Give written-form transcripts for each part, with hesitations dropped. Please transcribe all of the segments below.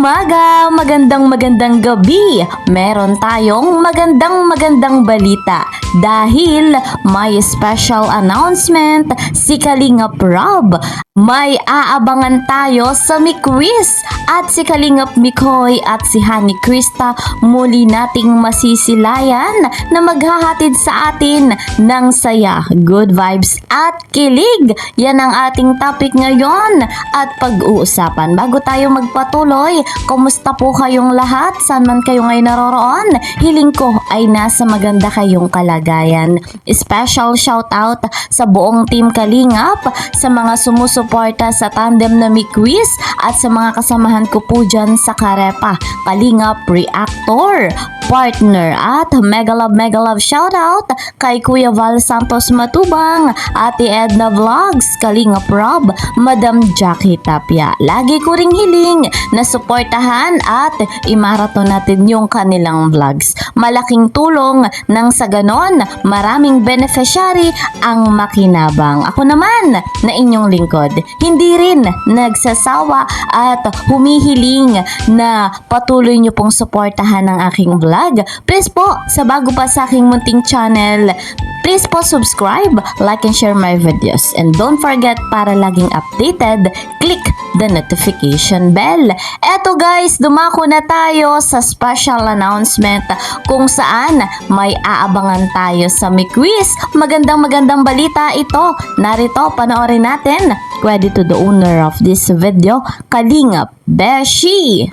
umaga, magandang gabi. Meron tayong magandang balita dahil may special announcement si Kalingap Rob. May aabangan tayo sa Miquiz at si Kalingap Mikoy at si Honey Krista muli nating masisilayan na maghahatid sa atin ng saya, good vibes at kilig. Yan ang ating topic ngayon at pag-uusapan. Bago tayo magpatuloy, kumusta po kayong lahat? Saan man kayo ngayon naroroon? Hiling ko ay nasa maganda kayong kalagayan. Special shoutout sa buong Team Kalingap, sa mga sumusuporta sa tandem na Miquiz at sa mga kasamahan ko po dyan sa Karepa, Kalingap Reactor, partner at mega love shoutout kay Kuya Val Santos Matubang, Ate Edna Vlogs, Kalingap Rob, Madam Jackie Tapia. Lagi ko ring hiling na suportahan at imaraton natin yung kanilang vlogs. Malaking tulong nang sa ganon maraming beneficiary ang makinabang. Ako naman na inyong lingkod, hindi rin nagsasawa at humihiling na patuloy nyo pong suportahan ang aking vlog. Please po, sa bago pa sa aking munting channel, please po subscribe, like and share my videos. And don't forget, para laging updated, click the notification bell. Eto guys, dumako na tayo sa special announcement kung saan may aabangan tayo sa Miquiz. Magandang balita ito. Narito, panoorin natin. Credit to the owner of this video, Kalingap Beshi.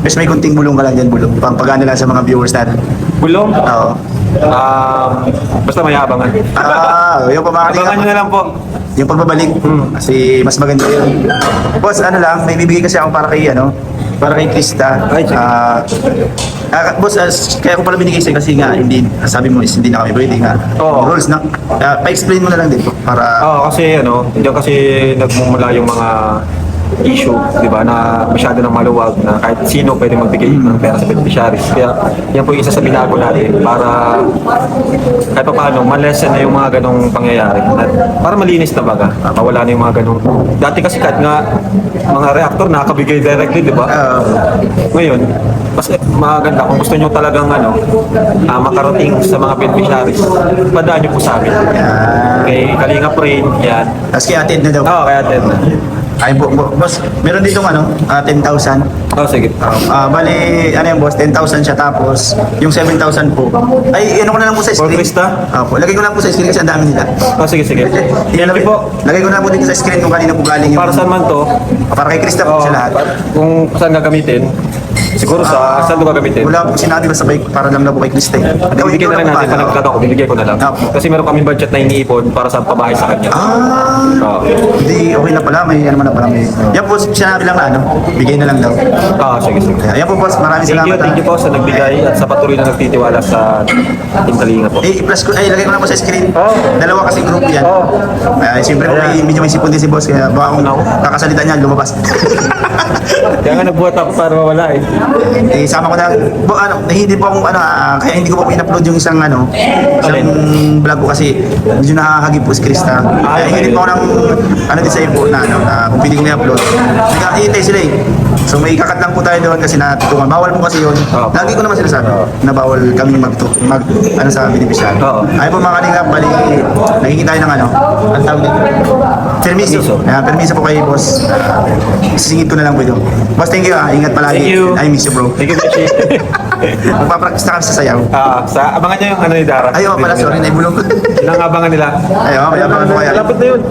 Bes, may kunting bulong ka lang dyan, bulong. Pagpagana lang sa mga viewers natin. Bulong? Oo. Basta may abangan. Yung pamakalingap. Abangan nyo na lang po. Yung pagbabalik. Kasi mas maganda yun. Boss, ano lang, may bibigay kasi ako para kay Krista. Ay, sige. Boss, kaya ko pala binigay sa'yo kasi nga, sabi mo is hindi na kami pwede nga. Oo. Rules na. Pa-explain mo na lang dito para... Kasi diyan kasi nagmumula yung mga issue, di ba, na masyado ng maluwag na kahit sino pwede magbigay ng pera sa beneficiaries. Kaya yan po yung isa sa binago natin para kahit pa paano, malesen na yung mga ganong pangyayari. At para malinis na baga, mawala na yung mga ganong... Dati kasi kahit nga mga reactor nakakabigay directly, di ba? Ngayon, mas maganda kung gusto nyo talagang makarating sa mga beneficiaries, padaan nyo po sa amin. Kay Kalingap Rain, yan. Tapos kaya attend na daw. Oo, kaya attend na. Ay, boss, meron ditong 10,000. Sige. Bali, yung boss, 10,000 siya tapos yung 7,000 po. Ay, ko na lang po sa For screen. Krista? Lagay ko lang po sa screen kasi ang dami nila. Sige. Thank you po. Lagay ko na po dito sa screen kung kanina po galing yung... Para saan man to? Para kay Krista po sa lahat. Kung saan gagamitin, siguro saan ito gagamitin? Wala po sinabi basta para lang na po kay Krista. Bibigyan na lang natin, panagkata ko, bibigyan ko na lang. Kasi meron kaming budget na iniipon para sa pabahay sa kanya. Hindi, okay na pala. May na pala. Yan po, sinabi lang na bigay na lang daw. Sige. Yan po boss, maraming salamat. Thank you po sa nagbigay at sa patuloy na nagtitiwala sa Team Kalingap po. I-plus ko, lagay ko na po sa screen. Dalawa kasi group yan. Siyempre po, medyo may sipon din si boss, kaya baka kung kakasalita niya, lumabas. Kaya nga nagbuhat ako para mawala Sama ko na, hindi po akong, kaya hindi ko po in-upload yung isang vlog ko kasi medyo nakakagib po si Krista. Kaya hindi po ako ng, din sa iyo po na, kung pwede ko na-upload. Nag-iintay sila So may kakat lang po tayo doon kasi natutungan. Bawal po kasi yun. Lagi ko naman sinasabi na bawal kami sa beneficiary. Ayaw po mga Kalingap, bali, nagiging tayo ng ang tawag dito. Permiso. Permiso po kay boss. Isisingit ko na lang po ito. Boss, thank you. Ingat palagi. Thank you. I miss you, bro. Thank you, Beshi. Magpapractice na kami sa sayaw. Abangan nyo yung ni Dara. Ayaw pala, sorry, naibulong ko. Ilang abangan nila? Ayaw, may abangan po kaya. Lapit na yun.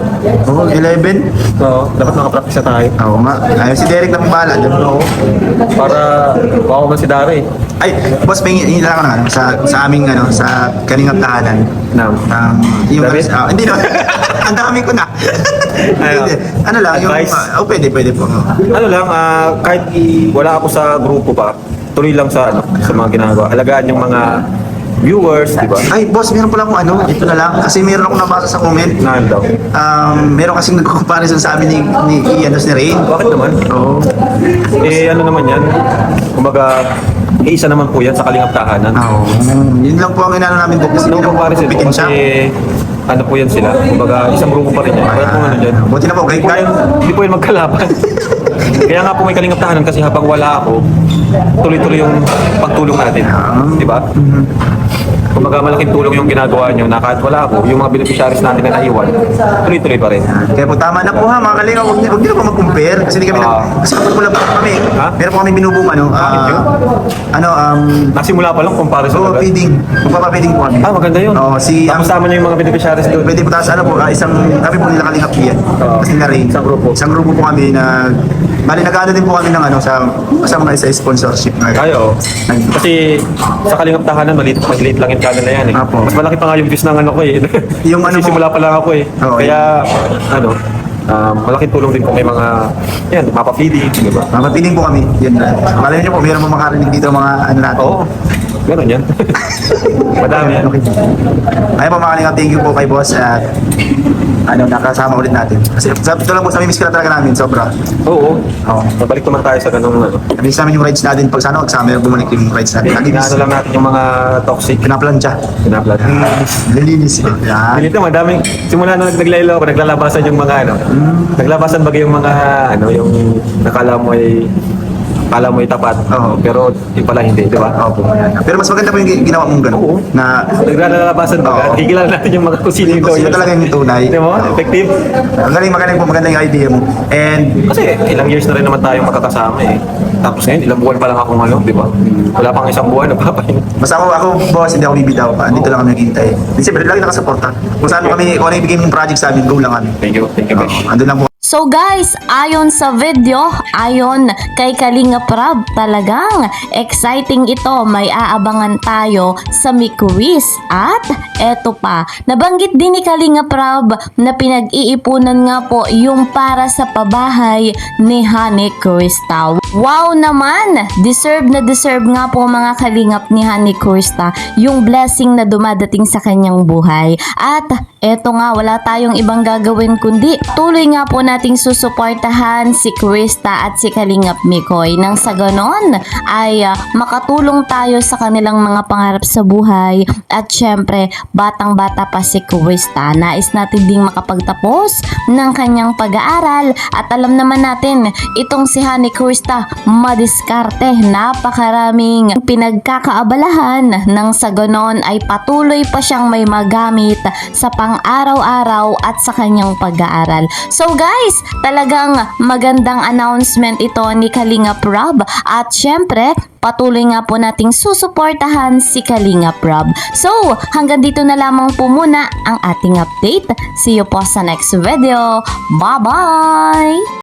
11? Oo, dapat makapractice na tayo. Oo nga. Ayaw, si Derek na pumala. Para baka man si Dara Ay, boss, may hinila ko na sa aming sa Kalingap tahanan. Yung hindi na. Ang dami ko na. Ano lang, yung pwede po. Kahit wala ako sa grupo pa, tuloy lang sa mga ginagawa. Alagaan yung mga viewers, di ba? Ay, boss, meron pala akong ito na lang. Kasi meron akong nabasa sa comment. Naan daw? Meron kasing nag-comparison sa amin ni Rain. Bakit naman? Oo. Ano naman yan? Kumbaga, isa naman po yan sa Kalingap tahanan. Yun lang po ang inano namin po kasi No comparison po bitin siya. kasi ano po yan sila. Kumbaga, isang grupo pa rin yan. Kaya po ano dyan. Buti na po, kahit Hindi po yan magkalaban. Kaya nga po may kalingap tahanan kasi habang wala ako, tuloy-tuloy yung pagtulong natin. Di ba? Kumbaga malaking tulong yung ginagawa nyo na kahit wala ako, yung mga beneficiaries natin na naiwan, tuloy-tuloy pa rin. Kaya po tama na po ha mga kalinga, huwag niyo po mag-compare kasi hindi kami kasi kapag wala pa kami. Ha? Meron po kami binubong Nasimula pa lang comparison agad. feeding. Magpapapiding po kami. Maganda yun. Oo, Tapos sama nyo yung mga beneficiaries doon. pwede po taas isang kami po nila kalingap yan. Kasi na rin. Isang grupo. Isang grupo po kami na bali nag-ano din po kami ng sa mga isa sponsorship na. Ayo. Kasi sa kalingap tahanan, maliit lang yung channel na yan eh. Apo. Mas malaki pa nga yung views ng ano ko eh. Yung ano Kasi mo- simula pa lang ako eh. Oo, Kaya, malaking tulong din kung may mga, yan, mapa-feeding, di ba? Mapapiling po kami. Yan na. Malay niyo po, meron mo makarinig dito mga ano natin. Oo. Ganun yan. Madami yan. Okay. Ayun po mga kalingap, thank you po kay boss at nakasama ulit natin. Kasi ito lang po sa miss ka na talaga namin, sobra. Oo. Oo. Mabalik naman tayo sa ganung ano. Miss namin yung rides natin pag sana summer bumalik yung rides natin. Lagi miss. Inaano lang natin yung mga toxic. Pinaplantsa. Pinaplat. Nilinis. Yan. Dito madaming, simula nung naglaylo ako, naglalabasan yung mga naglabasan bagay yung mga yung nakala mo ay tapat. Oo. Pero yung pala hindi, di ba? Opo. Pero mas maganda po yung ginawa mong gano'n. Oo. Na Naglalabasan baga. Oo. Higilan natin yung mga kusino Sino yung talaga yung tunay. Di mo? Effective. ang magaling po, maganda yung idea mo. And Kasi ilang years na rin naman tayong magkakasama eh. Tapos ngayon, ilang buwan pa lang ako di ba? Wala pang isang buwan, nagpapahinga. basta ako boss, hindi ako bibitaw pa. Andito lang kami naghihintay. Hindi siyempre, lagi nakasuporta. Kung saan kami, kung ano yung bigay mong project sa amin, go lang kami. Thank you, Besh. Andun lang po. So guys, ayon sa video, ayon kay Kalingap Rob, talagang exciting ito. May aabangan tayo sa Mikuwis. At eto pa, nabanggit din ni Kalingap Rob na pinag-iipunan nga po yung para sa pabahay ni Honey Krista. Wow naman! Deserve na deserve nga po mga kalingap ni Honey Krista yung blessing na dumadating sa kanyang buhay. At eto nga, wala tayong ibang gagawin kundi tuloy nga po nating susuportahan si Krista at si Kalingap Mikoy nang sa ganon ay makatulong tayo sa kanilang mga pangarap sa buhay. At syempre, batang-bata pa si Krista. Nais natin ding makapagtapos ng kanyang pag-aaral at alam naman natin itong si Honey Krista madiskarte, napakaraming pinagkakaabalahan nang sa ganon ay patuloy pa siyang may magamit sa pang-araw-araw at sa kanyang pag-aaral. So guys, talagang magandang announcement ito ni Kalingap Rob at syempre patuloy nga po nating susuportahan si Kalingap Rob. So hanggang dito na lamang po muna ang ating update. See you po sa next video. Bye-bye!